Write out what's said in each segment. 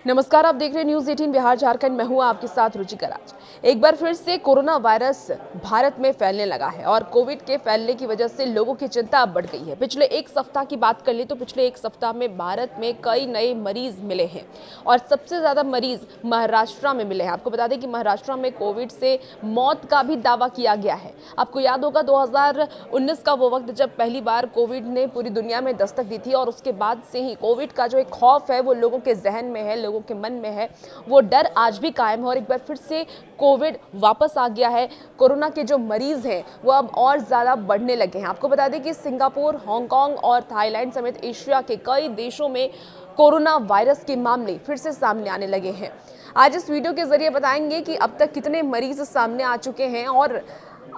नमस्कार, आप देख रहे हैं न्यूज 18 बिहार झारखंड। मैं हूं आपके साथ रुचिका राज। एक बार फिर से कोरोना वायरस भारत में फैलने लगा है और कोविड के फैलने की वजह से लोगों की चिंता अब बढ़ गई है। पिछले एक सप्ताह की बात कर ले तो पिछले एक सप्ताह में भारत में कई नए मरीज मिले हैं और सबसे ज्यादा मरीज महाराष्ट्र में मिले हैं। आपको बता दें कि महाराष्ट्र में कोविड से मौत का भी दावा किया गया है। आपको याद होगा 2019 का वो वक्त जब पहली बार कोविड ने पूरी दुनिया में दस्तक दी थी और उसके बाद से ही कोविड का जो एक खौफ है वो लोगों के जहन में है, लोगों के मन में है। वो डर आज भी कायम है और एक बार फिर से कोविड वापस आ गया है। कोरोना के जो मरीज हैं वो अब और ज्यादा बढ़ने लगे हैं। आपको बता दें कि सिंगापुर, हांगकांग और थाईलैंड समेत एशिया के कई देशों में कोरोना वायरस के मामले फिर से सामने आने लगे हैं। आज इस वीडियो के जरिए बताएंगे कि अब तक कितने मरीज सामने आ चुके हैं और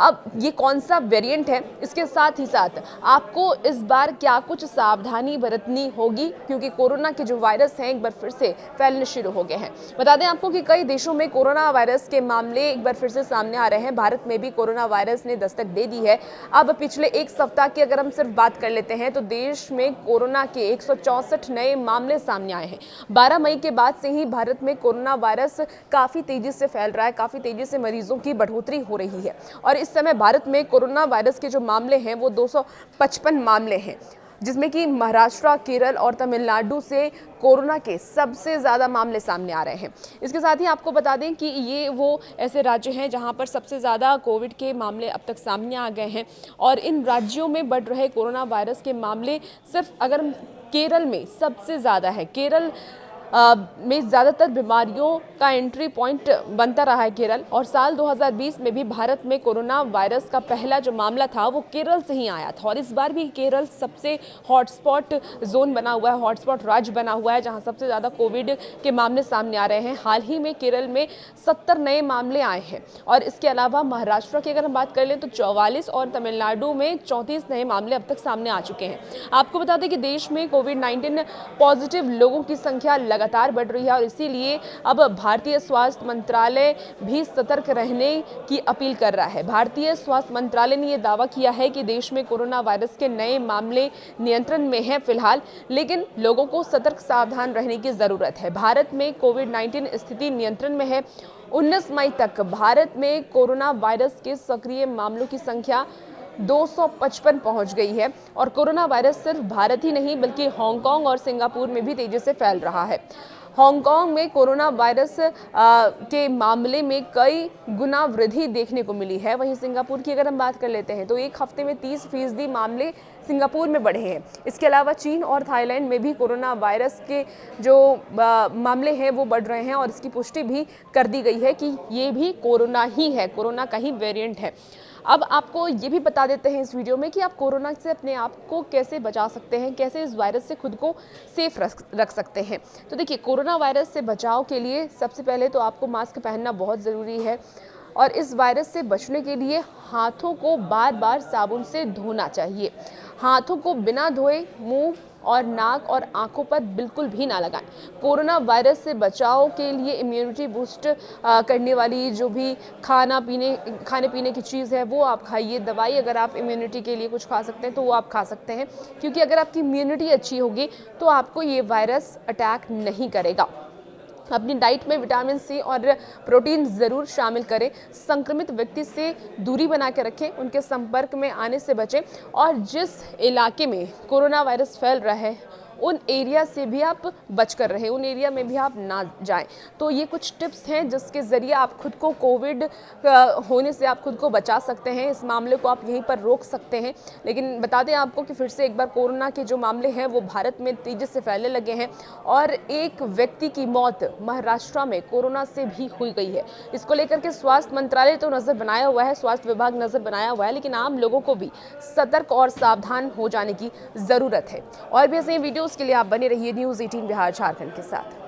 अब ये कौन सा वेरिएंट है। इसके साथ ही साथ आपको इस बार क्या कुछ सावधानी बरतनी होगी क्योंकि कोरोना के जो वायरस हैं एक बार फिर से फैलने शुरू हो गए हैं। बता दें आपको कि कई देशों में कोरोना वायरस के मामले एक बार फिर से सामने आ रहे हैं। भारत में भी कोरोना वायरस ने दस्तक दे दी है। अब पिछले एक सप्ताह की अगर हम सिर्फ बात कर लेते हैं तो देश में कोरोना के 164 नए मामले सामने आए हैं। 12 मई के बाद से ही भारत में कोरोना वायरस काफी तेजी से फैल रहा है, काफी तेजी से मरीजों की बढ़ोतरी हो रही है और इस समय भारत में कोरोना वायरस के जो मामले हैं वो 255 मामले हैं, जिसमें कि महाराष्ट्र, केरल और तमिलनाडु से कोरोना के सबसे ज़्यादा मामले सामने आ रहे हैं। इसके साथ ही आपको बता दें कि ये वो ऐसे राज्य हैं जहां पर सबसे ज़्यादा कोविड के मामले अब तक सामने आ गए हैं और इन राज्यों में बढ़ रहे कोरोना वायरस के मामले सिर्फ अगर केरल में सबसे ज़्यादा है। केरल में ज़्यादातर बीमारियों का एंट्री पॉइंट बनता रहा है केरल और साल 2020 में भी भारत में कोरोना वायरस का पहला जो मामला था वो केरल से ही आया था और इस बार भी केरल सबसे हॉटस्पॉट जोन बना हुआ है, हॉटस्पॉट राज्य बना हुआ है जहां सबसे ज़्यादा कोविड के मामले सामने आ रहे हैं। हाल ही में केरल में 70 नए मामले आए हैं और इसके अलावा महाराष्ट्र की अगर हम बात कर लें तो 44 और तमिलनाडु में 34 नए मामले अब तक सामने आ चुके हैं। आपको बता दें कि देश में कोविड-19 पॉजिटिव लोगों की संख्या लगातार बढ़ रही है और इसीलिए अब भारतीय स्वास्थ्य मंत्रालय भी सतर्क रहने की अपील कर रहा है। भारतीय स्वास्थ्य मंत्रालय ने यह दावा किया है कि देश में कोरोना वायरस के नए मामले नियंत्रण में हैं फिलहाल, लेकिन लोगों को सतर्क सावधान रहने की जरूरत है। भारत में कोविड-19 स्थिति नियंत्रण में है। 19 मई तक भारत में कोरोना वायरस के सक्रिय मामलों की संख्या 255 पहुंच गई है और कोरोना वायरस सिर्फ भारत ही नहीं बल्कि हांगकांग और सिंगापुर में भी तेजी से फैल रहा है। हांगकांग में कोरोना वायरस के मामले में कई गुना वृद्धि देखने को मिली है। वहीं सिंगापुर की अगर हम बात कर लेते हैं तो एक हफ्ते में 30% मामले सिंगापुर में बढ़े हैं। इसके अलावा चीन और थाईलैंड में भी कोरोना वायरस के जो मामले हैं वो बढ़ रहे हैं और इसकी पुष्टि भी कर दी गई है कि ये भी कोरोना ही है, कोरोना का ही वेरिएंट है। अब आपको ये भी बता देते हैं इस वीडियो में कि आप कोरोना से अपने आप को कैसे बचा सकते हैं, कैसे इस वायरस से खुद को सेफ रख सकते हैं। तो देखिए, कोरोना वायरस से बचाव के लिए सबसे पहले तो आपको मास्क पहनना बहुत ज़रूरी है और इस वायरस से बचने के लिए हाथों को बार बार साबुन से धोना चाहिए। हाथों को बिना धोए मुंह और नाक और आंखों पर बिल्कुल भी ना लगाएं। कोरोना वायरस से बचाव के लिए इम्यूनिटी बूस्ट करने वाली जो भी खाने पीने की चीज़ है वो आप खाइए। दवाई अगर आप इम्यूनिटी के लिए कुछ खा सकते हैं तो वो आप खा सकते हैं, क्योंकि अगर आपकी इम्यूनिटी अच्छी होगी तो आपको ये वायरस अटैक नहीं करेगा। अपनी डाइट में विटामिन सी और प्रोटीन ज़रूर शामिल करें। संक्रमित व्यक्ति से दूरी बना के रखें, उनके संपर्क में आने से बचें और जिस इलाके में कोरोना वायरस फैल रहा है उन एरिया से भी आप बच कर रहें, उन एरिया में भी आप ना जाएं। तो ये कुछ टिप्स हैं जिसके ज़रिए आप खुद को कोविड होने से आप खुद को बचा सकते हैं। इस मामले को आप यहीं पर रोक सकते हैं। लेकिन बता दें आपको कि फिर से एक बार कोरोना के जो मामले हैं वो भारत में तेज़ी से फैलने लगे हैं और एक व्यक्ति की मौत महाराष्ट्र में कोरोना से भी हुई गई है। इसको लेकर के स्वास्थ्य मंत्रालय तो नज़र बनाया हुआ है, स्वास्थ्य विभाग नज़र बनाया हुआ है, लेकिन आम लोगों को भी सतर्क और सावधान हो जाने की ज़रूरत है। और भी ऐसे वीडियोज़ के लिए आप बने रहिए न्यूज़ 18 बिहार झारखंड के साथ।